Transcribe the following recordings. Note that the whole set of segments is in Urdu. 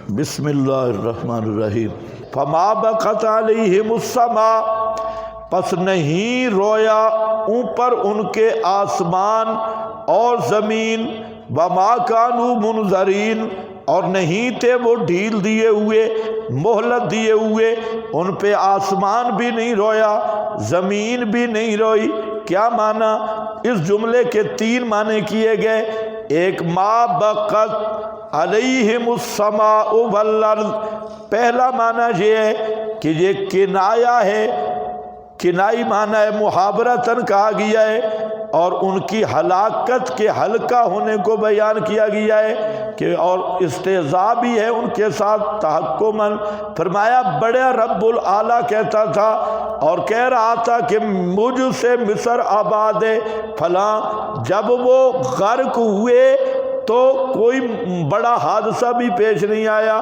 بسم اللہ الرحمن الرحیم۔ فما بقت علیہم السماء، پس نہیں رویا اوپر ان کے آسمان اور زمین، وما کانوا منظرین، اور نہیں تھے وہ ڈھیل دیے ہوئے، مہلت دیے ہوئے، ان پہ آسمان بھی نہیں رویا، زمین بھی نہیں روئی۔ کیا معنی؟ اس جملے کے 3 معنی کیے گئے۔ ایک، ما بقت علیہم السماء والارض، پہلا معنی یہ ہے کہ یہ کنایا ہے، کنائی معنی ہے، محاورتاً کہا گیا ہے، اور ان کی ہلاکت کے ہلکا ہونے کو بیان کیا گیا ہے کہ اور استہزاء بھی ہے ان کے ساتھ تحکماً۔ فرمایا بڑے رب العالیٰ کہتا تھا اور کہہ رہا تھا کہ مجھ سے مصر آباد ہے فلاں، جب وہ غرق ہوئے تو کوئی بڑا حادثہ بھی پیش نہیں آیا،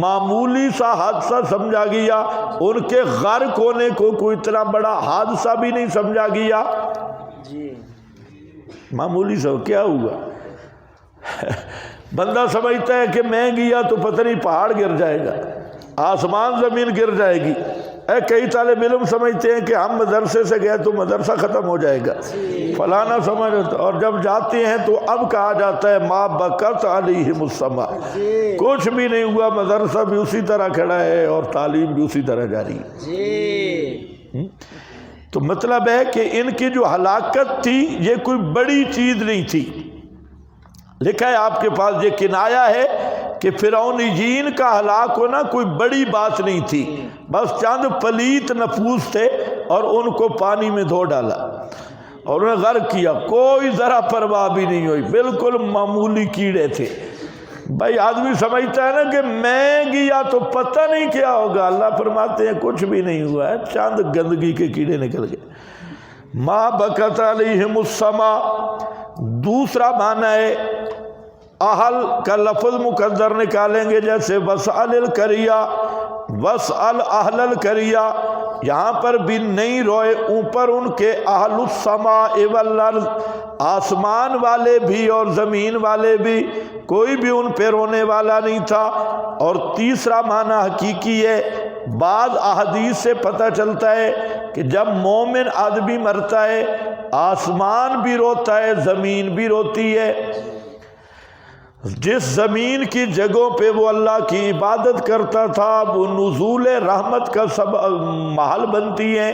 معمولی سا حادثہ سمجھا گیا، ان کے غرق ہونے کو کوئی اتنا بڑا حادثہ بھی نہیں سمجھا گیا۔ معمولی سا کیا ہوا؟ بندہ سمجھتا ہے کہ میں گیا تو پتہ نہیں پہاڑ گر جائے گا، آسمان زمین گر جائے گی۔ کئی طالب علم سمجھتے ہیں کہ ہم مدرسے سے گئے تو مدرسہ ختم ہو جائے گا، فلانا سمجھ، اور جب جاتے ہیں تو اب کہا جاتا ہے ما بقت علیہم السماء، کچھ بھی نہیں ہوا، مدرسہ بھی اسی طرح کھڑا ہے اور تعلیم بھی اسی طرح جاری ہے۔ تو مطلب ہے کہ ان کی جو ہلاکت تھی یہ کوئی بڑی چیز نہیں تھی۔ لکھا ہے آپ کے پاس، یہ کنایا ہے کہ فرعونیین کا ہلاک ہونا کوئی بڑی بات نہیں تھی، بس چند پلیت نفوس تھے اور ان کو پانی میں دھو ڈالا اور انہیں غرق کیا، کوئی ذرا پرواہ بھی نہیں ہوئی، بالکل معمولی کیڑے تھے۔ بھائی آدمی سمجھتا ہے نا کہ میں گیا تو پتہ نہیں کیا ہوگا، اللہ فرماتے ہیں کچھ بھی نہیں ہوا ہے، چاند گندگی کے کیڑے نکل گئے۔ ما بقت علیہم السماء، دوسرا معنی ہے اہل کا لفظ مقدر نکالیں گے، جیسے وسأل القریہ، وسأل اہل القریہ، یہاں پر بھی نہیں روئے اوپر ان کے اہل السماء والارض، آسمان والے بھی اور زمین والے بھی، کوئی بھی ان پہ رونے والا نہیں تھا۔ اور تیسرا معنی حقیقی ہے، بعض احادیث سے پتہ چلتا ہے کہ جب مومن آدمی مرتا ہے آسمان بھی روتا ہے، زمین بھی روتی ہے۔ جس زمین کی جگہوں پہ وہ اللہ کی عبادت کرتا تھا وہ نزول رحمت کا محل بنتی ہیں،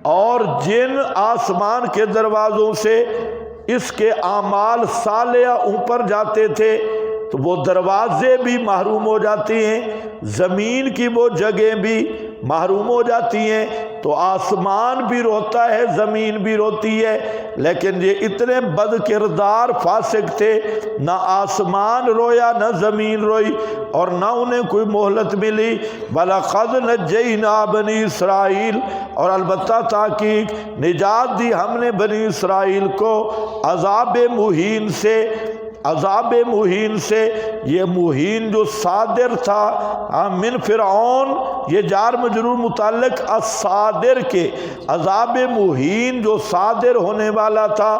اور جن آسمان کے دروازوں سے اس کے اعمال صالحہ اوپر جاتے تھے تو وہ دروازے بھی محروم ہو جاتے ہیں، زمین کی وہ جگہیں بھی محروم ہو جاتی ہیں، تو آسمان بھی روتا ہے، زمین بھی روتی ہے۔ لیکن یہ اتنے بد کردار فاسق تھے، نہ آسمان رویا نہ زمین روئی اور نہ انہیں کوئی مہلت ملی۔ وَلَقَدْ نَجَّيْنَا بَنِي اسرائیل، اور البتہ تحقیق نجات دی ہم نے بنی اسرائیل کو عذاب مہین سے، عذاب مہین سے، یہ مہین جو صادر تھا من فرعون، یہ جار مجرور متعلق الصادر کے، عذاب مہین جو صادر ہونے والا تھا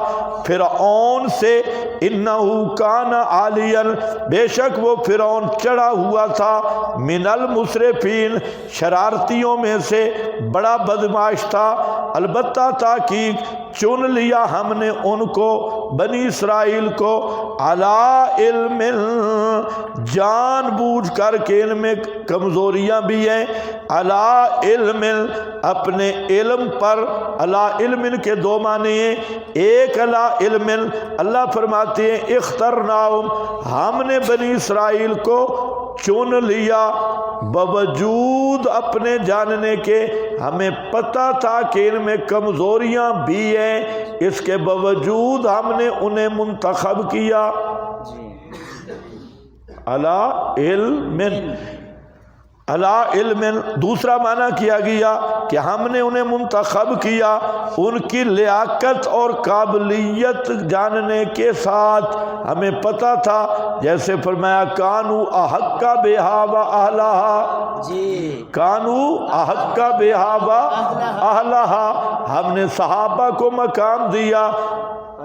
فرعون سے، انہو کان عالیا، بے شک وہ فرعون چڑھا ہوا تھا، من المسرفین، شرارتیوں میں سے بڑا بدمعاش تھا۔ البتہ تحقیق چن لیا ہم نے ان کو، بنی اسرائیل کو، علی علم، جان بوجھ کر کے ان میں کمزوریاں بھی ہیں، علی علم، اپنے علم پر، علی علم کے 2 معنی ہیں، ایک علی علم، اللہ فرماتے ہیں اخترناہم، ہم نے بنی اسرائیل کو چن لیا، باوجود اپنے جاننے کے ہمیں پتہ تھا کہ ان میں کمزوریاں بھی ہیں، اس کے باوجود ہم نے انہیں منتخب کیا۔ علی علم، علی علم، دوسرا معنی کیا گیا کہ ہم نے انہیں منتخب کیا ان کی لیاقت اور قابلیت جاننے کے ساتھ، ہمیں پتہ تھا، جیسے فرمایا کانوا احق بہا و اہلہا، کانوا احق بہا و اہلہا، ہم نے صحابہ کو مقام دیا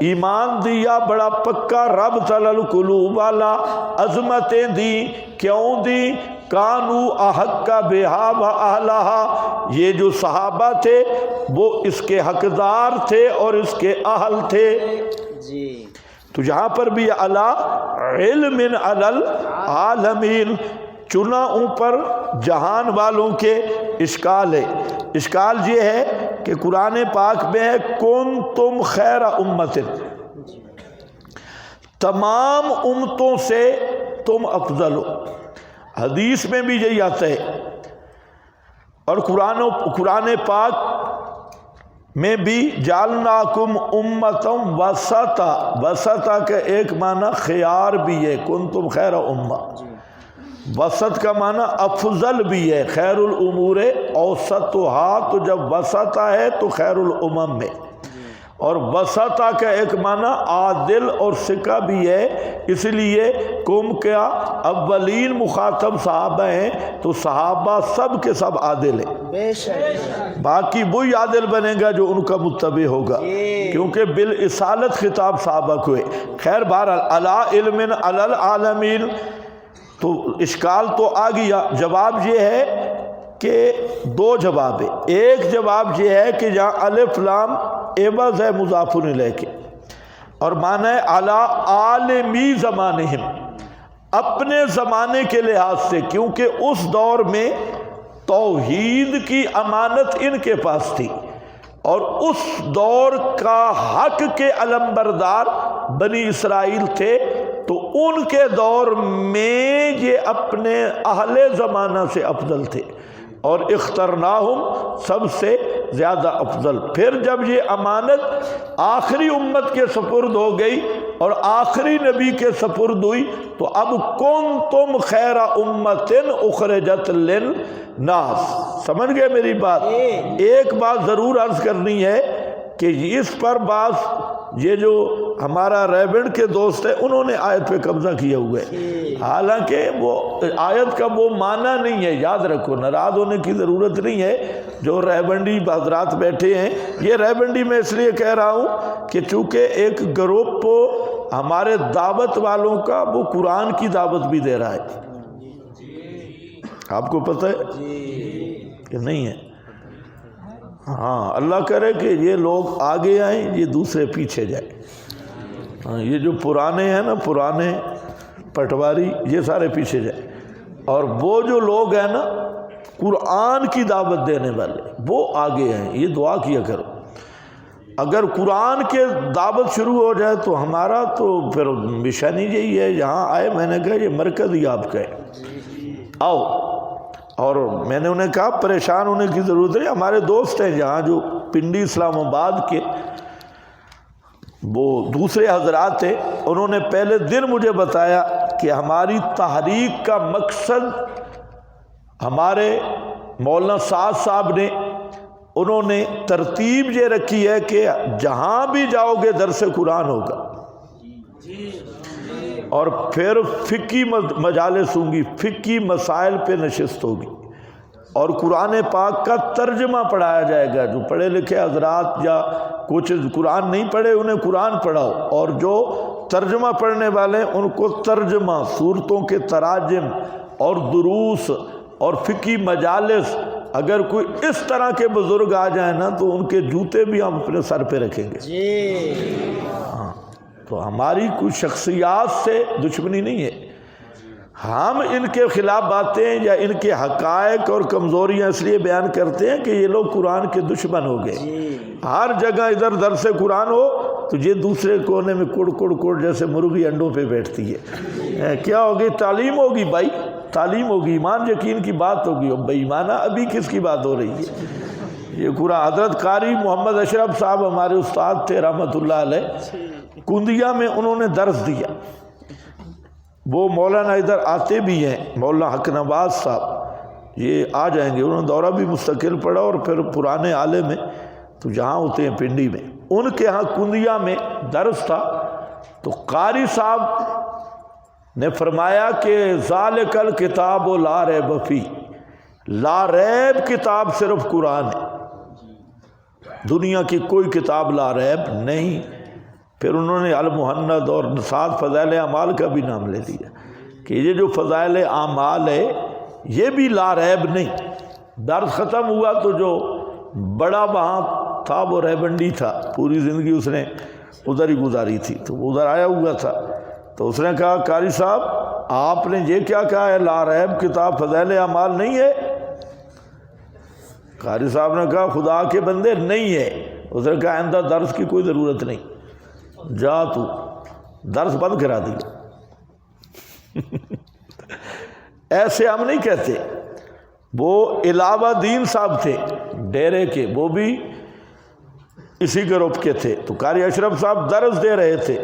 ایمان دیا بڑا پکا، رب تل القلوب والا، عظمتیں دی، کیوں دی؟ کانو احق بہا و اہلہا، یہ جو صحابہ تھے وہ اس کے حقدار تھے اور اس کے اہل تھے جی۔ تو یہاں پر بھی علی علم علی العالمین، چنا اوپر جہان والوں کے۔ اشکال ہے، اشکال یہ ہے کہ قرآن پاک میں ہے کنتم خیر امت، تمام امتوں سے تم افضل ہو، حدیث میں بھی یہی آتا ہے، اور قرآن پاک میں بھی جعلناکم امتم وسطا، وسطا کا ایک معنی خیار بھی ہے، کنتم خیر امہ، وسط کا معنی افضل بھی ہے، خیر الامور اوسطھا، تو جب وسطا ہے تو خیر الامم میں، اور وسطا کا ایک معنی عادل اور ثقہ بھی ہے، اس لیے کم کیا اولین مخاطب صحابہ ہیں، تو صحابہ سب کے سب عادل ہیں، بے شک باقی وہی عادل بنے گا جو ان کا متبع ہوگا، کیونکہ بالاسالت خطاب صحابہ کو ہے۔ خیر بہرحال علی علم علی العالمین، تو اشکال تو آ گیا۔ جواب یہ ہے کہ دو جواب ہے، ایک جواب یہ ہے کہ جہاں الف لام عوض ہے مضاف الیہ کے، اور معنی ہے علی عالمی زمانہم، اپنے زمانے کے لحاظ سے، کیونکہ اس دور میں توحید کی امانت ان کے پاس تھی، اور اس دور کا حق کے علمبردار بنی اسرائیل تھے، تو ان کے دور میں یہ اپنے اہل زمانہ سے افضل تھے، اور اخترناہم سب سے زیادہ افضل۔ پھر جب یہ امانت آخری امت کے سپرد ہو گئی اور آخری نبی کے سپرد ہوئی، تو اب کنتم خیر امت اخرجت للناس۔ سمجھ گئے میری بات؟ ایک بات ضرور عرض کرنی ہے کہ اس پر بعض یہ جو ہمارا ریبنڈ کے دوست ہیں انہوں نے آیت پہ قبضہ کیا ہوا ہے، حالانکہ وہ آیت کا وہ معنی نہیں ہے، یاد رکھو، ناراض ہونے کی ضرورت نہیں ہے۔ جو ریبنڈی حضرات بیٹھے ہیں، یہ ریبنڈی میں اس لیے کہہ رہا ہوں کہ چونکہ ایک گروپ ہمارے دعوت والوں کا وہ قرآن کی دعوت بھی دے رہا ہے، آپ کو پتہ ہے کہ نہیں ہے؟ ہاں، اللہ کرے کہ یہ لوگ آگے آئیں، یہ دوسرے پیچھے جائیں۔ یہ جو پرانے ہیں نا، پرانے پٹواری، یہ سارے پیچھے جائیں، اور وہ جو لوگ ہیں نا قرآن کی دعوت دینے والے، وہ آگے آئیں۔ یہ دعا کیا کرو، اگر قرآن کے دعوت شروع ہو جائے تو ہمارا تو پھر مشن ہی یہی ہے، یہاں آئے، میں نے کہا یہ مرکز ہی آپ کا ہے، آؤ۔ اور میں نے انہیں کہا پریشان ہونے کی ضرورت نہیں، ہمارے دوست ہیں جہاں جو پنڈی اسلام آباد کے وہ دوسرے حضرات تھے، انہوں نے پہلے دن مجھے بتایا کہ ہماری تحریک کا مقصد ہمارے مولانا سعد صاحب نے، انہوں نے ترتیب یہ رکھی ہے کہ جہاں بھی جاؤ گے درس قرآن ہوگا، اور پھر فقہی مجالس ہوں گی، فقہی مسائل پہ نشست ہوگی، اور قرآن پاک کا ترجمہ پڑھایا جائے گا۔ جو پڑھے لکھے حضرات یا کچھ قرآن نہیں پڑھے انہیں قرآن پڑھاؤ، اور جو ترجمہ پڑھنے والے ہیں ان کو ترجمہ، صورتوں کے تراجم اور دروس اور فقہی مجالس۔ اگر کوئی اس طرح کے بزرگ آ جائیں نا تو ان کے جوتے بھی ہم اپنے سر پہ رکھیں گے۔ ہاں، تو ہماری کوئی شخصیات سے دشمنی نہیں ہے، ہم ان کے خلاف باتیں یا ان کے حقائق اور کمزوریاں اس لیے بیان کرتے ہیں کہ یہ لوگ قرآن کے دشمن ہو گئے۔ ہر جگہ ادھر درس قرآن ہو تو یہ دوسرے کونے میں کڑ کڑ کڑ جیسے مرغی انڈوں پہ بیٹھتی ہے۔ کیا ہوگی؟ تعلیم ہوگی بھائی، تعلیم ہوگی، ایمان یقین کی بات ہوگی۔ اب بے ایمانہ ابھی کس کی بات ہو رہی ہے؟ یہ قرآن حضرت قاری محمد اشرف صاحب ہمارے استاد تھے رحمۃ اللہ علیہ، کندیا میں انہوں نے درس دیا۔ وہ مولانا ادھر آتے بھی ہیں، مولانا حق نواز صاحب، یہ آ جائیں گے، انہوں نے دورہ بھی مستقل پڑھا، اور پھر پرانے عالم میں تو جہاں ہوتے ہیں پنڈی میں، ان کے ہاں کندیا میں درس تھا، تو قاری صاحب نے فرمایا کہ ذالک الکتاب لا ریب فیہ، لا ریب کتاب صرف قرآن ہے، دنیا کی کوئی کتاب لا ریب نہیں۔ پھر انہوں نے المہند اور 7 فضائل اعمال کا بھی نام لے لیا کہ یہ جو فضائل اعمال ہے یہ بھی لا ریب نہیں. درس ختم ہوا تو جو بڑا وہاں تھا وہ ریبنڈی تھا، پوری زندگی اس نے ادھر ہی گزاری تھی، تو وہ ادھر آیا ہوا تھا. تو اس نے کہا قاری صاحب آپ نے یہ کیا کہا ہے لا ریب کتاب فضائل اعمال نہیں ہے؟ قاری صاحب نے کہا خدا کے بندے نہیں ہے. اس نے کہا آئندہ درس کی کوئی ضرورت نہیں، جا تو درس بند کرا دیا. ایسے ہم نہیں کہتے. وہ علاوہ دین صاحب تھے ڈیرے کے، وہ بھی اسی گروپ کے تھے. تو قاری اشرف صاحب درس دے رہے تھے،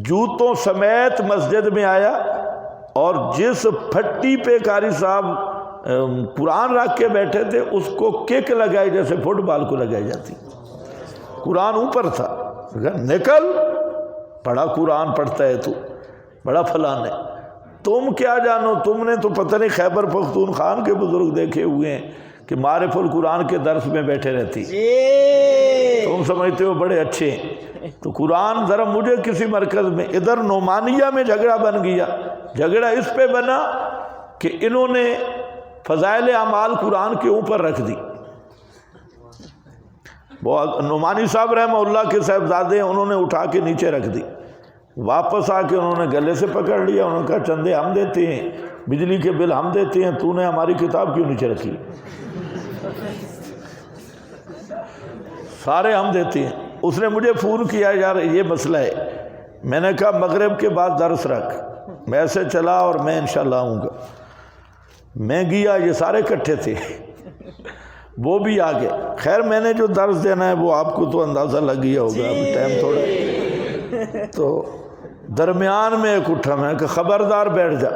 جوتوں سمیت مسجد میں آیا اور جس پھٹی پہ قاری صاحب قرآن رکھ کے بیٹھے تھے اس کو کک لگائی جیسے فٹ بال کو لگائی جاتی. قرآن اوپر تھا. نکل، بڑا قرآن پڑھتا ہے تو، بڑا فلان ہے. تم کیا جانو، تم نے تو پتہ نہیں خیبر پختونخوا کے بزرگ دیکھے ہوئے ہیں کہ معرف القرآن کے درس میں بیٹھے رہتی، تم سمجھتے ہو بڑے اچھے ہیں. تو قرآن ذرا مجھے کسی مرکز میں ادھر نعمانیہ میں جھگڑا بن گیا. جھگڑا اس پہ بنا کہ انہوں نے فضائل اعمال قرآن کے اوپر رکھ دی. وہ نعمانی صاحب رحمہ اللہ کے صاحبزادے ہیں، انہوں نے اٹھا کے نیچے رکھ دی. واپس آ کے انہوں نے گلے سے پکڑ لیا. انہوں نے کہا چندے ہم دیتے ہیں، بجلی کے بل ہم دیتے ہیں، تو نے ہماری کتاب کیوں نیچے رکھی؟ سارے ہم دیتے ہیں. اس نے مجھے فون کیا یار یہ مسئلہ ہے. میں نے کہا مغرب کے بعد درس رکھ. میں ایسے چلا اور میں انشاءاللہ آؤں گا. میں گیا، یہ سارے اکٹھے تھے، وہ بھی آ گئے. خیر میں نے جو درس دینا ہے وہ آپ کو تو اندازہ لگ گیا ہوگا، ابھی ٹائم تھوڑا. تو درمیان میں ایک اٹھا، میں نے کہا خبردار بیٹھ جا.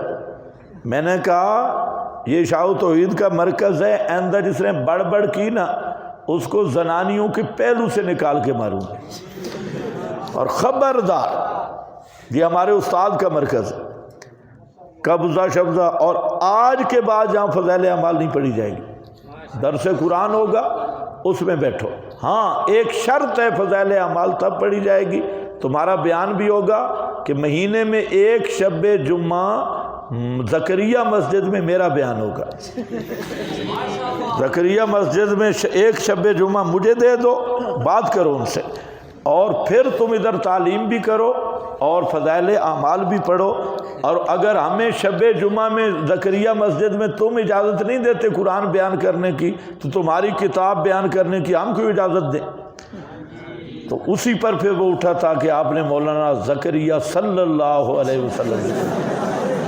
میں نے کہا یہ شاہ توحید کا مرکز ہے، آئندہ جس نے بڑبڑ کی نا اس کو زنانیوں کے پہلو سے نکال کے ماروں گا. اور خبردار، یہ ہمارے استاد کا مرکز ہے، قبضہ شبضہ. اور آج کے بعد جہاں فضائل اعمال نہیں پڑھی جائے گی، درس قرآن ہوگا اس میں بیٹھو. ہاں ایک شرط ہے، فضائل اعمال تب پڑھی جائے گی، تمہارا بیان بھی ہوگا کہ مہینے میں ایک شب جمعہ زکریا مسجد میں میرا بیان ہوگا. زکریا مسجد میں ایک شب جمعہ مجھے دے دو، بات کرو ان سے، اور پھر تم ادھر تعلیم بھی کرو اور فضائل اعمال بھی پڑھو. اور اگر ہمیں شب جمعہ میں زکریا مسجد میں تم اجازت نہیں دیتے قرآن بیان کرنے کی، تو تمہاری کتاب بیان کرنے کی ہم کیوں اجازت دیں؟ تو اسی پر پھر وہ اٹھا تھا کہ آپ نے مولانا زکریا صلی اللہ علیہ وسلم،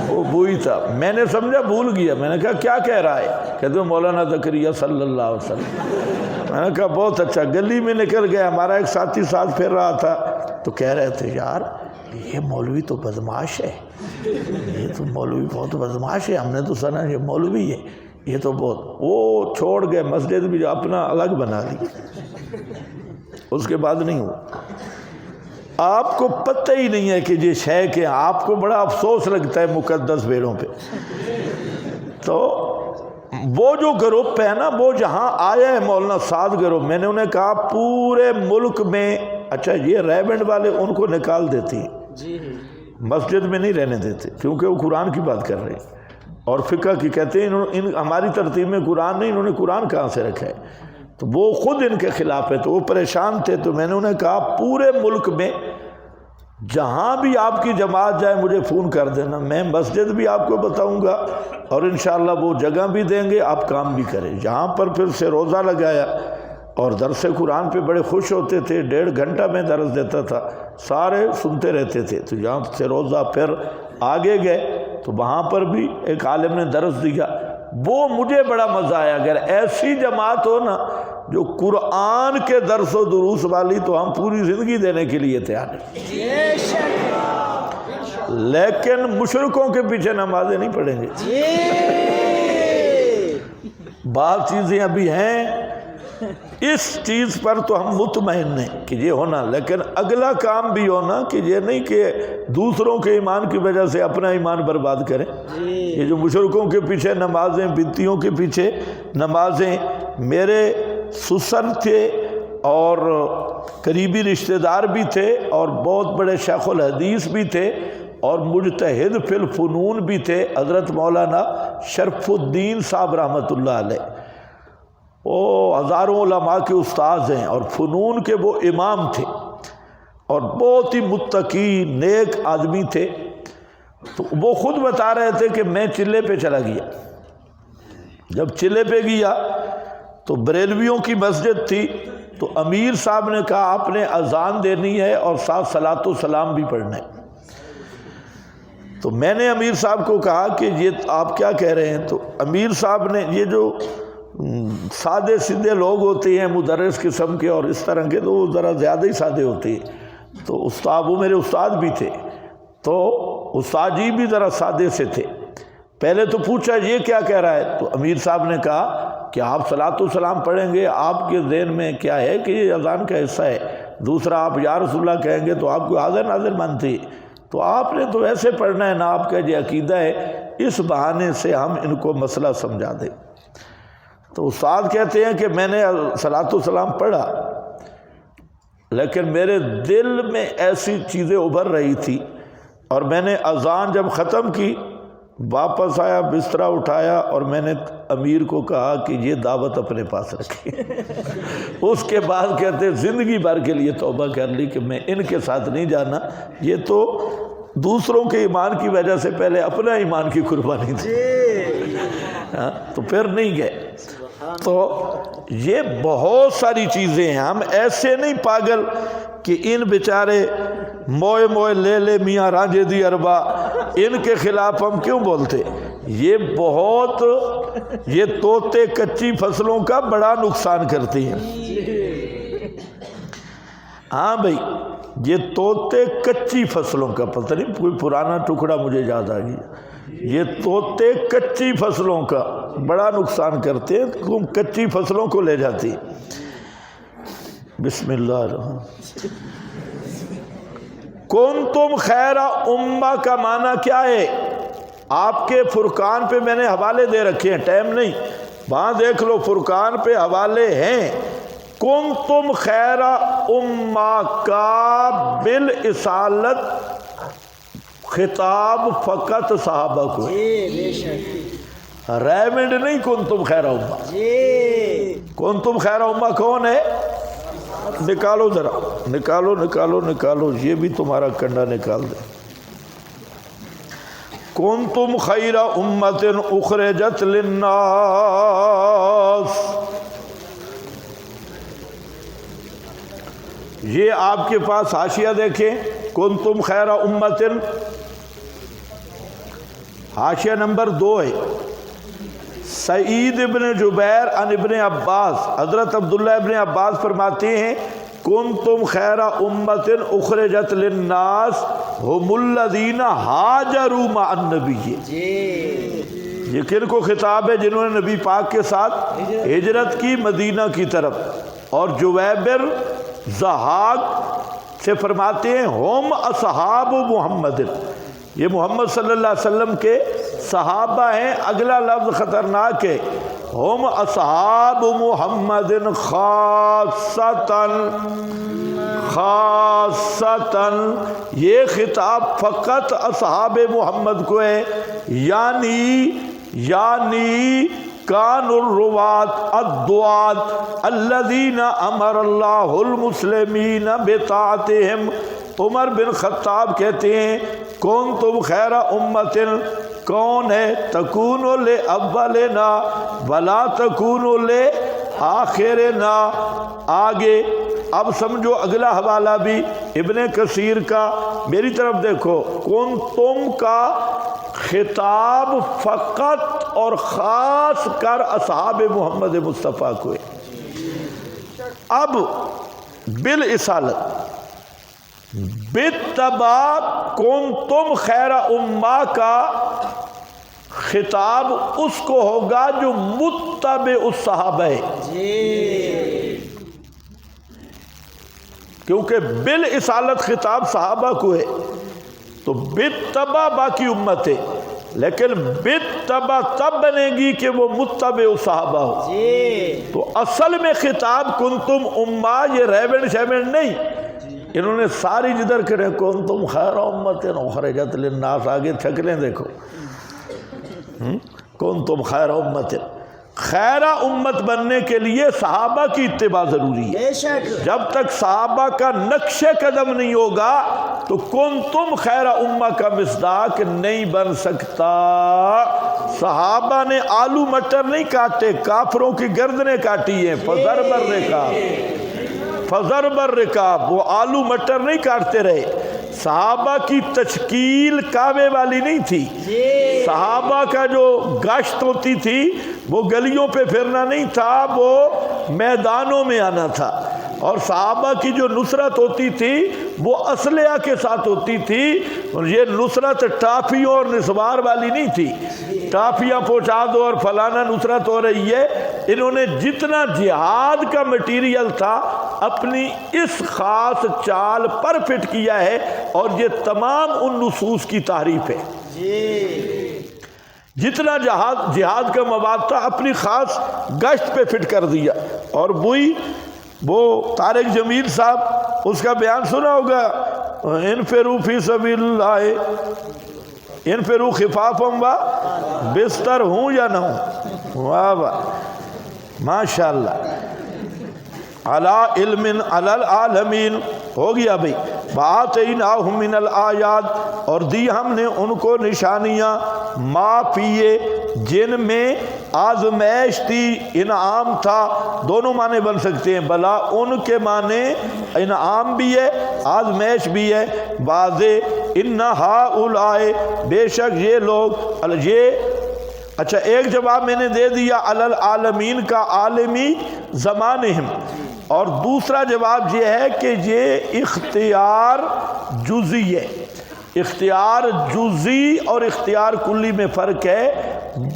وہ وہی تھا. میں نے سمجھا بھول گیا. میں نے کہا کیا کہہ رہا ہے؟ کہتے مولانا زکریا صلی اللہ علیہ وسلم. میں نے کہا بہت اچھا. گلی میں نکل گیا، ہمارا ایک ساتھی ساتھ پھر رہا تھا، تو کہہ رہے تھے یار یہ مولوی تو بدماش ہے، یہ تو مولوی بہت بدماش ہے، ہم نے تو سنا یہ مولوی ہے، یہ تو بہت. وہ چھوڑ گئے، مسجد بھی اپنا الگ بنا لی، اس کے بعد نہیں ہوا. آپ کو پتہ ہی نہیں ہے کہ یہ شے کہ آپ کو بڑا افسوس لگتا ہے مقدس بھیڑوں پہ. تو وہ جو گروپ ہے نا، وہ جہاں آیا ہے مولانا سعد گروپ، میں نے انہیں کہا پورے ملک میں، اچھا یہ ریبنڈ والے ان کو نکال دیتی ہیں، مسجد میں نہیں رہنے دیتے، کیونکہ وہ قرآن کی بات کر رہے ہیں اور فقہ کی. کہتے ہیں ہماری ترتیب میں قرآن نہیں، انہوں نے قرآن کہاں سے رکھا ہے؟ تو وہ خود ان کے خلاف ہے. تو وہ پریشان تھے. تو میں نے انہیں کہا پورے ملک میں جہاں بھی آپ کی جماعت جائے مجھے فون کر دینا، میں مسجد بھی آپ کو بتاؤں گا اور انشاءاللہ وہ جگہ بھی دیں گے، آپ کام بھی کریں. جہاں پر پھر سے روزہ لگایا اور درس قرآن پہ بڑے خوش ہوتے تھے، 1.5 گھنٹہ میں درس دیتا تھا، سارے سنتے رہتے تھے. تو جہاں سے روزہ پھر آگے گئے تو وہاں پر بھی ایک عالم نے درس دیا. وہ مجھے بڑا مزہ آیا. اگر ایسی جماعت ہو نا جو قرآن کے درس و دروس والی، تو ہم پوری زندگی دینے کے لیے تیار ہیں. لیکن مشرکوں کے پیچھے نمازیں نہیں پڑھیں گے. بعض چیزیں ابھی ہیں، اس چیز پر تو ہم مطمئن ہیں کہ یہ ہونا، لیکن اگلا کام بھی ہونا کہ یہ نہیں کہ دوسروں کے ایمان کی وجہ سے اپنا ایمان برباد کریں. یہ جو مشرکوں کے پیچھے نمازیں، بدعتیوں کے پیچھے نمازیں، میرے سسر تھے اور قریبی رشتہ دار بھی تھے اور بہت بڑے شیخ الحدیث بھی تھے اور مجتہد فی الفنون بھی تھے، حضرت مولانا شرف الدین صاحب رحمۃ اللہ علیہ۔ وہ ہزاروں علماء کے استاذ ہیں اور فنون کے وہ امام تھے اور بہت ہی متقی نیک آدمی تھے۔ تو وہ خود بتا رہے تھے کہ میں چلے پہ چلا گیا، جب چلے پہ گیا تو بریلویوں کی مسجد تھی، تو امیر صاحب نے کہا آپ نے اذان دینی ہے اور ساتھ صلاۃ و سلام بھی پڑھنا ہے۔ تو میں نے امیر صاحب کو کہا کہ یہ آپ کیا کہہ رہے ہیں؟ تو امیر صاحب نے، یہ جو سادے سیدھے لوگ ہوتے ہیں مدرس قسم کے اور اس طرح کے، تو وہ ذرا زیادہ ہی سادے ہوتے ہیں، تو استاد، وہ میرے استاد بھی تھے، تو استاد جی بھی ذرا سادے سے تھے۔ پہلے تو پوچھا یہ کیا کہہ رہا ہے؟ تو امیر صاحب نے کہا کہ آپ صلاۃ و سلام پڑھیں گے، آپ کے ذہن میں کیا ہے کہ یہ اذان کا حصہ ہے؟ دوسرا آپ یا رسول اللہ کہیں گے تو آپ کو حاضر ناظر مانتے، تو آپ نے تو ایسے پڑھنا ہے نا، آپ کا یہ عقیدہ ہے، اس بہانے سے ہم ان کو مسئلہ سمجھا دیں۔ تو استاد کہتے ہیں کہ میں نے صلاۃ و سلام پڑھا، لیکن میرے دل میں ایسی چیزیں ابھر رہی تھی، اور میں نے اذان جب ختم کی، واپس آیا، بسترا اٹھایا اور میں نے امیر کو کہا کہ یہ دعوت اپنے پاس رکھی۔ اس کے بعد کہتے ہیں زندگی بھر کے لیے توبہ کر لی کہ میں ان کے ساتھ نہیں جانا، یہ تو دوسروں کے ایمان کی وجہ سے پہلے اپنا ایمان کی قربانی تھی، تو پھر نہیں گئے۔ تو یہ بہت ساری چیزیں ہیں، ہم ایسے نہیں پاگل کہ ان بیچارے موئے موئے لے لے میاں رانجھے دی اربا، ان کے خلاف ہم کیوں بولتے؟ یہ بہت، یہ طوطے کچی فصلوں کا بڑا نقصان کرتی ہیں۔ ہاں بھائی، یہ طوطے کچی فصلوں کا، پتہ نہیں کوئی پرانا ٹکڑا مجھے یاد آ گیا، یہ طوطے کچی فصلوں کا بڑا نقصان کرتے ہیں، تم کچی فصلوں کو لے جاتی۔ بسم اللہ الرحمن۔ کنتم خیر امہ کا معنی کیا ہے؟ آپ کے فرقان پہ میں نے حوالے دے رکھے ہیں، ٹائم نہیں، وہاں دیکھ لو، فرقان پہ حوالے ہیں۔ کنتم خیر امہ کا بالاصالت خطاب فقط صحابہ کو، ریمنڈ نہیں کنتم خیر امہ۔ کنتم خیر امہ کون ہے؟ نکالو ذرا، نکالو نکالو نکالو، یہ بھی تمہارا کنڈا نکال دے۔ کنتم خیر امۃ اخرجت للناس، یہ آپ کے پاس حاشیہ دیکھیں، کنتم خیر امۃ، حاشیہ نمبر 2 ہے، سعید ابن جبیر عن ابن عباس، حضرت عبداللہ ابن عباس فرماتے ہیں کنتم خیر امۃ اخرجت للناس هم الذین ہاجروا مع النبی۔ یہ کن کو خطاب ہے؟ جنہوں نے نبی پاک کے ساتھ ہجرت کی مدینہ کی طرف۔ اور جویبر ضحاک سے فرماتے ہیں ہم اصحاب محمد، یہ محمد صلی اللہ علیہ وسلم کے صحابہ ہیں۔ اگلا لفظ خطرناک ہے، ہم اصحاب محمد خاصتاً، خاصتاً، یہ خطاب فقط اصحاب محمد کو ہے، یعنی کان الروات الدعات الذین امر اللہ المسلمین بطاعتہم۔ عمر بن خطاب کہتے ہیں کنتم خیر امۃ، کون ہے؟ تکون لأولنا ولا تکون لآخرنا۔ آگے اب سمجھو اگلا حوالہ بھی ابن کثیر کا، میری طرف دیکھو، کنتم کا خطاب فقط اور خاص کر اصحاب محمد مصطفیٰ کو ہے۔ اب بالاصالت بالتبع کنتم خیر امہ کا خطاب اس کو ہوگا جو متبع الصحابہ ہے، کیونکہ بالاصالت خطاب صحابہ کو ہے، تو بالتبع باقی امت ہے، لیکن بتبع تب بنے گی کہ وہ متبع صحابہ ہو. جی تو اصل میں خطاب کنتم امہ یہ ریبن شیبن نہیں. انہوں نے ساری جدھر کرے کنتم خیر امت اخرجت للناس، آگے شکلیں دیکھو، کنتم خیر امت. خیر امت بننے کے لیے صحابہ کی اتباع ضروری ہے. بے شک. جب تک صحابہ کا نقش قدم نہیں ہوگا تو کنتم خیر امہ کا مصداق نہیں بن سکتا. صحابہ نے آلو مٹر نہیں کاٹے، کافروں کی گردنیں کاٹی ہیں. فضرب الرکاب، فضرب الرکاب، وہ آلو مٹر نہیں کاٹتے رہے. صحابہ کی تشکیل کعبے والی نہیں تھی. صحابہ کا جو گشت ہوتی تھی وہ گلیوں پہ پھرنا نہیں تھا، وہ میدانوں میں آنا تھا. اور صحابہ کی جو نصرت ہوتی تھی وہ اسلحہ کے ساتھ ہوتی تھی. یہ نصرت ٹافیوں اور نسوار والی نہیں تھی، ٹافیاں پہنچا دو اور فلانا نصرت ہو رہی ہے. انہوں نے جتنا جہاد کا مٹیریل تھا اپنی اس خاص چال پر فٹ کیا ہے، اور یہ تمام ان نصوص کی تعریف ہے. جتنا جہاد کا مواد تھا اپنی خاص گشت پہ فٹ کر دیا. اور وہ طارق جمیل صاحب، اس کا بیان سنا ہوگا، انفروا فی سبیل اللہ انفروا خفافا و بستر ہوں یا نہ ہوں. واہ واہ ماشاء اللہ. علی علم علی العالمین ہو گیا بھئی. وآتیناہم من الآیات، اور دی ہم نے ان کو نشانیاں، ما پیے جن میں آزمائش تھی، انعام تھا. دونوں معنی بن سکتے ہیں، بلا ان کے معنی انعام بھی ہے آزمائش بھی ہے. واضح ان ہؤلاء، بے شک یہ لوگ، اچھا ایک جواب میں نے دے دیا علی العالمین کا، عالمی زمانہم. اور دوسرا جواب یہ ہے کہ یہ اختیار جزئی ہے. اختیار جزئی اور اختیار کلی میں فرق ہے.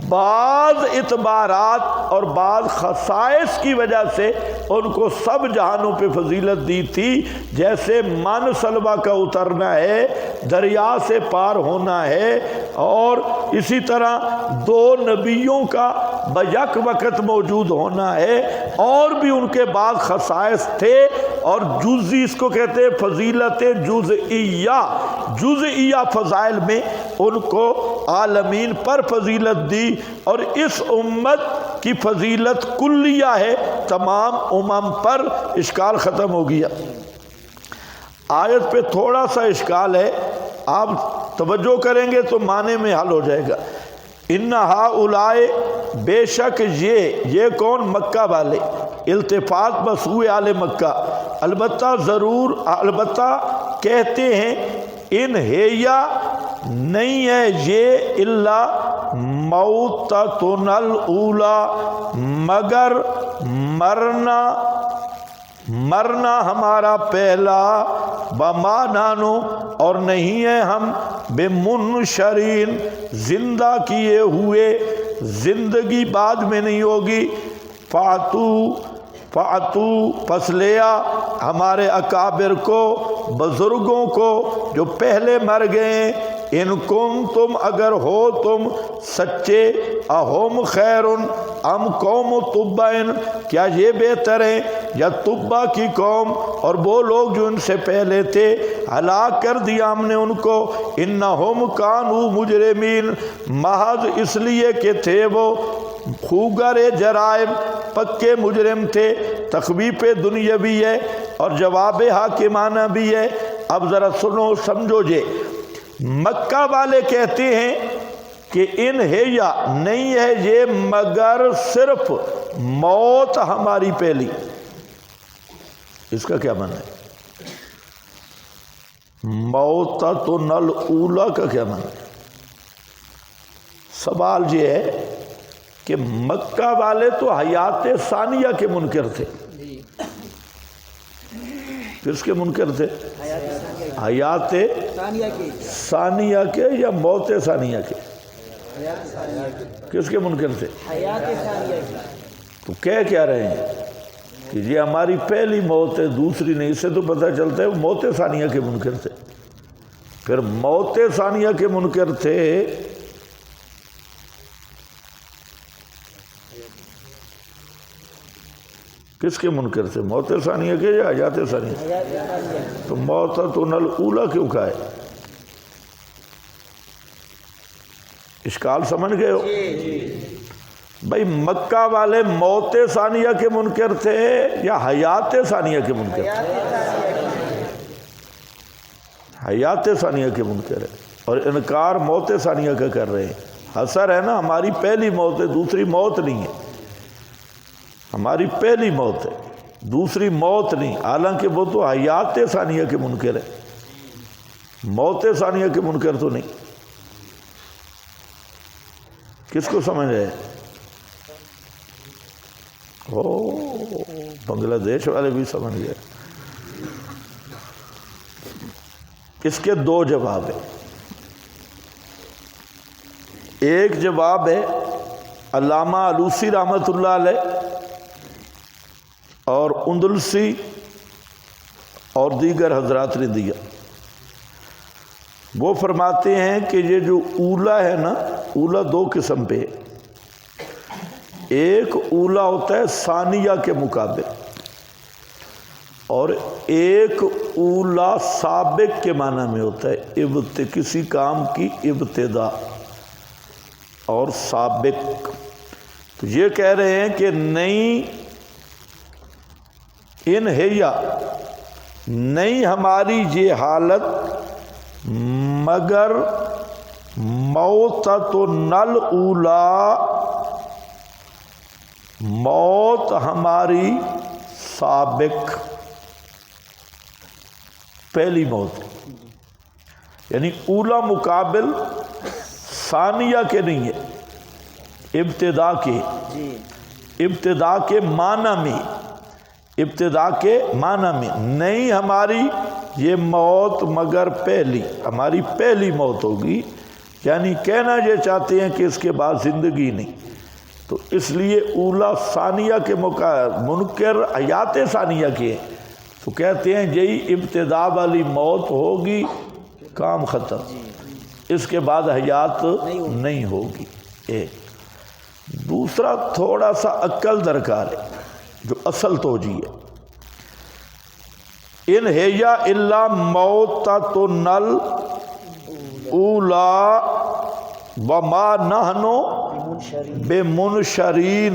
بعض اعتبارات اور بعض خصائص کی وجہ سے ان کو سب جہانوں پہ فضیلت دی تھی. جیسے من سلوہ کا اترنا ہے، دریا سے پار ہونا ہے، اور اسی طرح دو نبیوں کا بیک وقت موجود ہونا ہے. اور بھی ان کے بعض خصائص تھے. اور جزئی اس کو کہتے ہیں فضیلت جزئیہ. جزئیہ فضائل میں ان کو عالمین پر فضیلت دی، اور اس امت کی فضیلت کلیہ ہے تمام امم پر. اشکال ختم ہو گیا. آیت پہ تھوڑا سا اشکال ہے، آپ توجہ کریں گے تو معنی میں حل ہو جائے گا. ان ہؤلاء، بے شک یہ کون؟ مکہ والے. التفات بسوئے آل مکہ. البتہ کہتے ہیں ان ہیا نہیں ہے یہ الا موتتنا الاولی، مگر مرنا ہمارا پہلا. وما نانو، اور نہیں ہیں ہم بمنشرین، زندہ کیے ہوئے، زندگی بعد میں نہیں ہوگی. فاتو پس لیا ہمارے اکابر کو، بزرگوں کو جو پہلے مر گئے. ان کن تم، اگر ہو تم سچے، اہم خیرن ام قوم تبعن، کیا یہ بہتر ہیں یا تبع کی قوم اور وہ لوگ جو ان سے پہلے تھے؟ ہلاک کر دیا ہم نے ان کو. انہم کانوا مجرمین، محض اس لیے کہ تھے وہ خوگر جرائم، پکے مجرم تھے. تخویف دنیاوی ہے اور جواب حاکمانہ بھی ہے. اب ذرا سنو سمجھو. مکہ والے کہتے ہیں کہ ان ہے یا نہیں ہے یہ مگر صرف موت ہماری پہلی. اس کا کیا معنی ہے؟ موتتنا الاولی کا کیا معنی ہے؟ سوال یہ ہے کہ مکہ والے تو حیات ثانیہ کے منکر تھے. کس کے منکر تھے؟ حیات ثانیہ کے یا موت ثانیہ کے؟ کس کے منکر تھے؟ تو کہہ کیا رہے ہیں کہ یہ ہماری پہلی موت ہے، دوسری نہیں. اس سے تو پتہ چلتا ہے وہ موت ثانیہ کے منکر تھے. پھر موت ثانیہ کے منکر تھے کس کے منکر تھے؟ موت ثانیہ کے یا حیات ثانیہ؟ تو موتۃ الاولیٰ کیوں کہا ہے؟ اشکال سمجھ گئے ہو؟ بھائی مکہ والے موت ثانیہ کے منکر تھے یا حیات ثانیہ کے منکر تھے؟ حیات ثانیہ کے منکر ہے، اور انکار موت ثانیہ کا کر رہے ہیں۔ حسر ہے نا، ہماری پہلی موت ہے، دوسری موت نہیں ہے، ہماری پہلی موت ہے، دوسری موت نہیں، حالانکہ وہ تو حیات ثانیہ کے منکر ہے، موت ثانیہ کے منکر تو نہیں۔ کس کو سمجھ رہے ہیں؟ بنگلہ دیش والے بھی سمجھ گئے۔ اس کے دو جواب ہیں۔ ایک جواب ہے علامہ علوسی رحمۃ اللہ علیہ اور اندلسی اور دیگر حضرات نے دیا۔ وہ فرماتے ہیں کہ یہ جو اولا ہے نا، اولا دو قسم پہ، ایک اولا ہوتا ہے ثانیہ کے مقابل، اور ایک اولا سابق کے معنی میں ہوتا ہے، کسی کام کی ابتدا اور سابق۔ تو یہ کہہ رہے ہیں کہ نہیں، ان ہیا نہیں ہماری یہ حالت مگر موتۃ الاولیٰ، موت ہماری سابق پہلی موت، یعنی اولا مقابل ثانیہ کے نہیں ہے، ابتدا کے، ابتدا کے معنی میں، ابتدا کے معنی میں نہیں ہماری یہ موت مگر پہلی، ہماری پہلی موت ہوگی، یعنی کہنا یہ چاہتے ہیں کہ اس کے بعد زندگی نہیں۔ تو اس لیے اولا ثانیہ کے منکر حیات ثانیہ کے ہیں، تو کہتے ہیں یہی ابتدا والی موت ہوگی، کام ختم، اس کے بعد حیات نہیں ہوگی۔ ایک دوسرا تھوڑا سا عقل درکار ہے، جو اصل توجیہ ہے، ان ہی الا موتۃ الاولیٰ وما نحن بمنشرین۔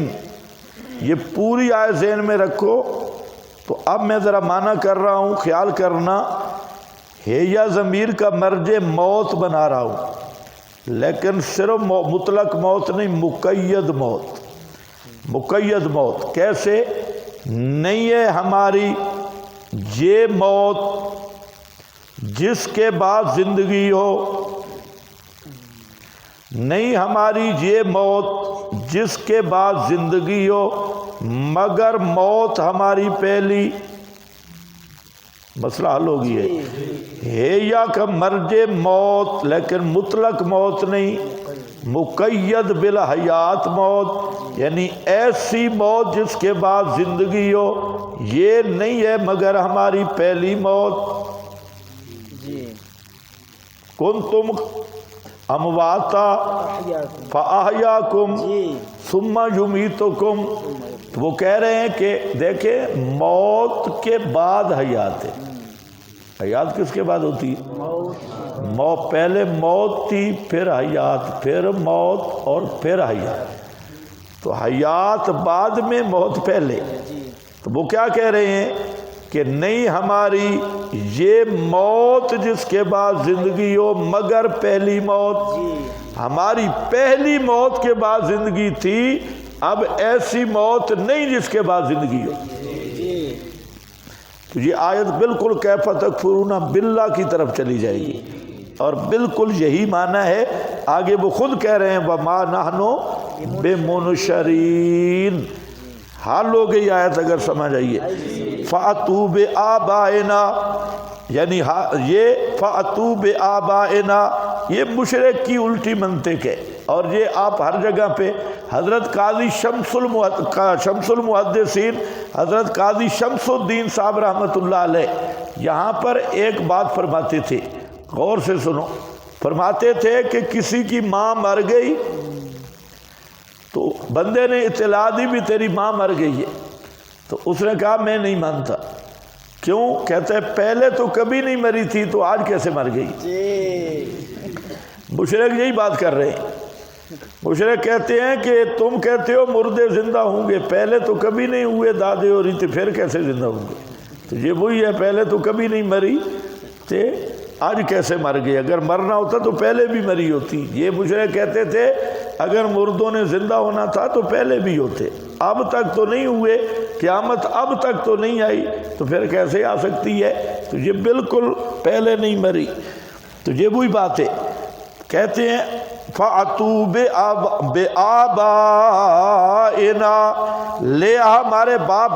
یہ پوری آیت ذہن میں رکھو۔ تو اب میں ذرا معنی کر رہا ہوں، خیال کرنا، ہیا ضمیر کا مرجع موت بنا رہا ہوں، لیکن صرف مطلق موت نہیں، مقید موت، مقید موت۔ کیسے؟ نہیں ہے ہماری یہ موت جس کے بعد زندگی ہو، نہیں ہماری یہ موت جس کے بعد زندگی ہو، مگر موت ہماری پہلی۔ مسئلہ حل ہو گیا ہے یا کا مرجع موت، لیکن مطلق موت نہیں، مقید بالحیات موت، یعنی ایسی موت جس کے بعد زندگی ہو، یہ نہیں ہے مگر ہماری پہلی موت۔ کنتم امواتا فاحیاکم ثم یمیتکم۔ وہ کہہ رہے ہیں کہ دیکھیں موت کے بعد حیات ہے۔ حیات کس کے بعد ہوتی ہے؟ موت، پہلے موت تھی، پھر حیات، پھر موت اور پھر حیات۔ تو حیات بعد میں، موت پہلے۔ تو وہ کیا کہہ رہے ہیں کہ نہیں ہماری یہ موت جس کے بعد زندگی ہو مگر پہلی موت، ہماری پہلی موت کے بعد زندگی تھی، اب ایسی موت نہیں جس کے بعد زندگی ہو۔ تو یہ آیت بالکل کیف تکفرون باللہ کی طرف چلی جائے گی، اور بالکل یہی معنی ہے۔ آگے وہ خود کہہ رہے ہیں وَمَا نَحْنُ بِمُنشَرِينَ۔ حال ہو گئی آیت اگر سمجھ آئیے۔ فَأْتُوا بِآبَائِنَا، یعنی یہ فَأْتُوا بِآبَائِنَا یہ مشرک کی الٹی منطق ہے، اور یہ آپ ہر جگہ پہ حضرت قاضی شمس المحدثین حضرت قاضی شمس الدین صاحب رحمۃ اللہ علیہ یہاں پر ایک بات فرماتے تھے، غور سے سنو۔ فرماتے تھے کہ کسی کی ماں مر گئی تو بندے نے اطلاع دی بھی تیری ماں مر گئی ہے، تو اس نے کہا میں نہیں مانتا۔ کیوں؟ کہتے ہیں پہلے تو کبھی نہیں مری تھی تو آج کیسے مر گئی؟ مشرک یہی بات کر رہے ہیں۔ مشرک کہتے ہیں کہ تم کہتے ہو مردے زندہ ہوں گے، پہلے تو کبھی نہیں ہوئے دادے اور ریتے، پھر کیسے زندہ ہوں گے؟ تو یہ وہی ہے، پہلے تو کبھی نہیں مری تھے آج کیسے مر گئی؟ اگر مرنا ہوتا تو پہلے بھی مری ہوتی۔ یہ مشرک کہتے تھے اگر مردوں نے زندہ ہونا تھا تو پہلے بھی ہوتے، اب تک تو نہیں ہوئے، قیامت اب تک تو نہیں آئی، تو پھر کیسے آ سکتی ہے؟ تو یہ بالکل پہلے نہیں مری۔ تو یہ وہی بات ہے، کہتے ہیں فَأْتُوا بِآبَائِنَا، لے ہمارے باپ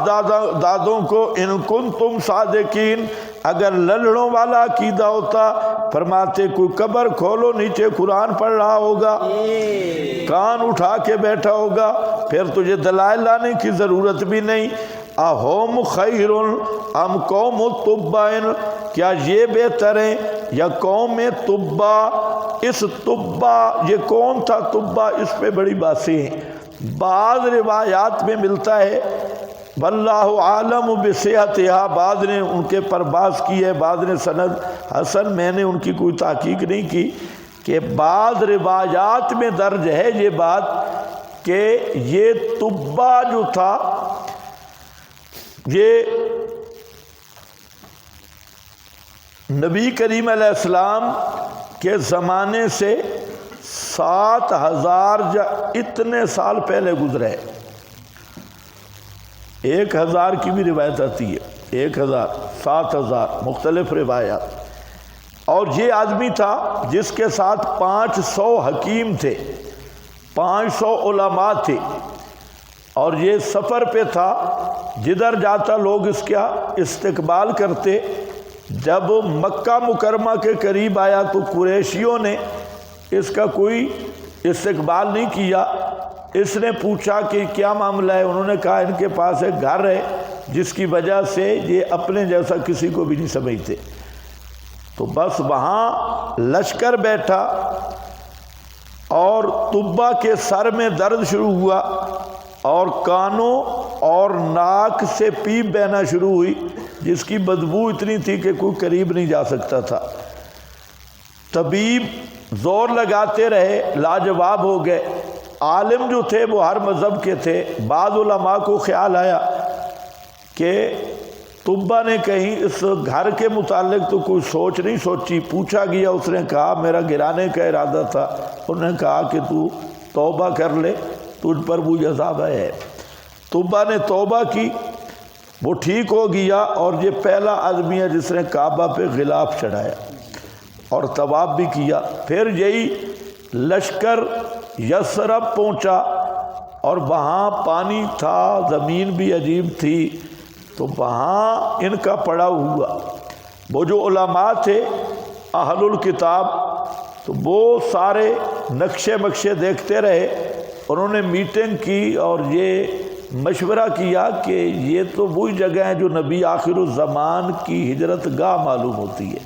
دادوں کو، ان کنتم صادقین، اگر لڑوں والا عقیدہ ہوتا۔ فرماتے کوئی قبر کھولو، نیچے قرآن پڑھ رہا ہوگا، کان اٹھا کے بیٹھا ہوگا، پھر تجھے دلائل لانے کی ضرورت بھی نہیں۔ اَهُمْ خَيْرٌ أَمْ قَوْمُ تُبَّعٍ، کیا یہ بہتر ہیں یا قوم تبا؟ اس تبا، یہ کون تھا تبا؟ اس پہ بڑی باتیں ہیں۔ بعض روایات میں ملتا ہے واللہ عالم بصحتہا، بعض نے ان کے پر باز کی ہے، بعض نے سند حسن، میں نے ان کی کوئی تحقیق نہیں کی، کہ بعض روایات میں درج ہے یہ بات کہ یہ تبا جو تھا یہ نبی کریم علیہ السلام کے زمانے سے 7000 یا اتنے سال پہلے گزرے۔ 1000 کی بھی روایت آتی ہے، 1000 7000 مختلف روایات۔ اور یہ آدمی تھا جس کے ساتھ 500 حکیم تھے، 500 علماء تھے، اور یہ سفر پہ تھا، جدھر جاتا لوگ اس کا استقبال کرتے۔ جب مکہ مکرمہ کے قریب آیا تو قریشیوں نے اس کا کوئی استقبال نہیں کیا۔ اس نے پوچھا کہ کیا معاملہ ہے؟ انہوں نے کہا ان کے پاس ایک گھر ہے جس کی وجہ سے یہ اپنے جیسا کسی کو بھی نہیں سمجھتے۔ تو بس وہاں لشکر بیٹھا اور طبا کے سر میں درد شروع ہوا اور کانوں اور ناک سے پیپ بہنا شروع ہوئی، جس کی بدبو اتنی تھی کہ کوئی قریب نہیں جا سکتا تھا۔ طبیب زور لگاتے رہے، لاجواب ہو گئے۔ عالم جو تھے وہ ہر مذہب کے تھے، بعض علماء کو خیال آیا کہ طبا نے کہیں اس گھر کے متعلق تو کوئی سوچ نہیں سوچی۔ پوچھا گیا، اس نے کہا میرا گرانے کا ارادہ تھا۔ انہوں نے کہا کہ تو توبہ کر لے، تجھ پر وہ عذاب ہے۔ طبا نے توبہ کی، وہ ٹھیک ہو گیا، اور یہ پہلا آدمی ہے جس نے کعبہ پہ غلاف چڑھایا اور طواف بھی کیا۔ پھر یہی لشکر یثرب پہنچا، اور وہاں پانی تھا، زمین بھی عجیب تھی، تو وہاں ان کا پڑاؤ ہوا۔ وہ جو علماء تھے اہل الکتاب، تو وہ سارے نقشے مقشے دیکھتے رہے۔ انہوں نے میٹنگ کی اور یہ مشورہ کیا کہ یہ تو وہی جگہ ہے جو نبی آخر الزمان کی ہجرت گاہ معلوم ہوتی ہے،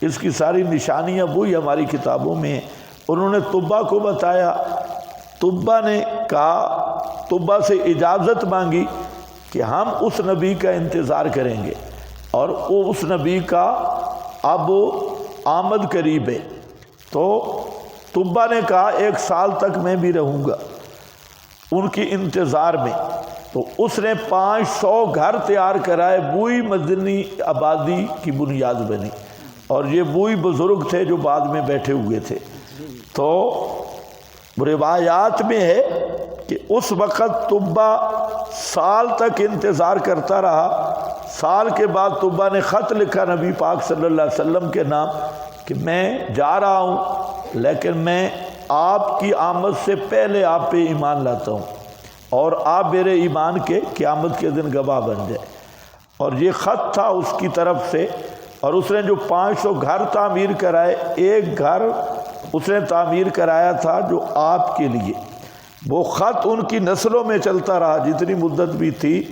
اس کی ساری نشانیاں وہی ہماری کتابوں میں ہیں۔ انہوں نے طبا کو بتایا، طبا نے کہا، طبا سے اجازت مانگی کہ ہم اس نبی کا انتظار کریں گے، اور وہ اس نبی کا اب آمد قریب ہے۔ تو طبا نے کہا 1 سال تک میں بھی رہوں گا ان کی انتظار میں۔ تو اس نے 500 گھر تیار کرائے، وہی مدنی آبادی کی بنیاد بنی، اور یہ وہی بزرگ تھے جو بعد میں بیٹھے ہوئے تھے۔ تو روایات میں ہے کہ اس وقت طبا سال تک انتظار کرتا رہا۔ سال کے بعد طبا نے خط لکھا نبی پاک صلی اللہ علیہ وسلم کے نام کہ میں جا رہا ہوں، لیکن میں آپ کی آمد سے پہلے آپ پہ ایمان لاتا ہوں، اور آپ میرے ایمان کے قیامت کے دن گواہ بن جائے۔ اور یہ خط تھا اس کی طرف سے، اور اس نے جو 500 گھر تعمیر کرائے، ایک گھر اس نے تعمیر کرایا تھا جو آپ کے لیے۔ وہ خط ان کی نسلوں میں چلتا رہا جتنی مدت بھی تھی۔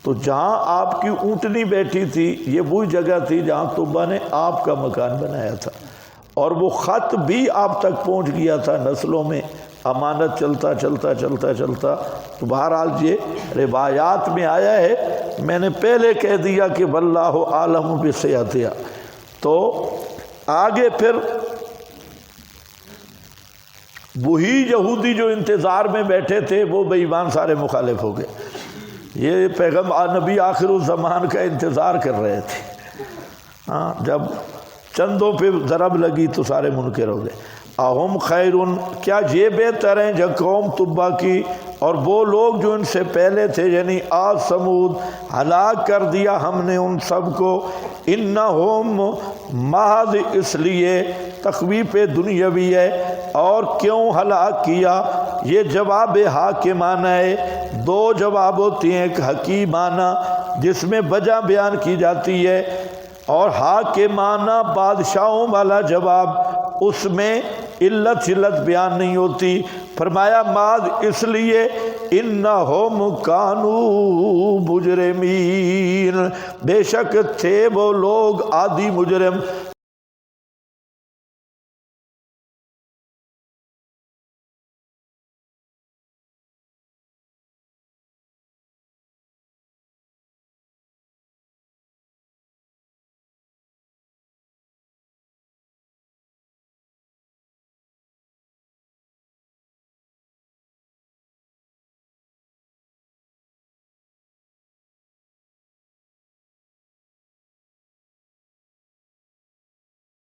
تو جہاں آپ کی اونٹنی بیٹھی تھی، یہ وہی جگہ تھی جہاں طبا نے آپ کا مکان بنایا تھا، اور وہ خط بھی آپ تک پہنچ گیا تھا نسلوں میں، امانت چلتا چلتا چلتا چلتا تو بہرحال یہ روایات میں آیا ہے، میں نے پہلے کہہ دیا کہ واللہ عالم بصحتہا۔ تو آگے پھر وہی یہودی جو انتظار میں بیٹھے تھے وہ بے ایمان سارے مخالف ہو گئے، یہ پیغمبر نبی آخر الزمان کا انتظار کر رہے تھے، ہاں جب چندوں پہ ضرب لگی تو سارے منکر ہو گئے۔ اہم خیرن، کیا یہ بہتر ہیں جو قوم تبا کی اور وہ لوگ جو ان سے پہلے تھے، یعنی عاد سمود، ہلاک کر دیا ہم نے ان سب کو۔ انہم، محض اس لیے تخویف دنیاوی ہے، اور کیوں ہلاک کیا؟ یہ جواب حاکمانہ ہے، دو جواب ہوتے ہیں، ایک حکیمانہ جس میں وجہ بیان کی جاتی ہے، اور حاکمانہ بادشاہوں والا جواب، اس میں علت شلت بیان نہیں ہوتی۔ فرمایا ماذ اس لیے انہم کانوا مجرمین، بے شک تھے وہ لوگ عادی مجرم۔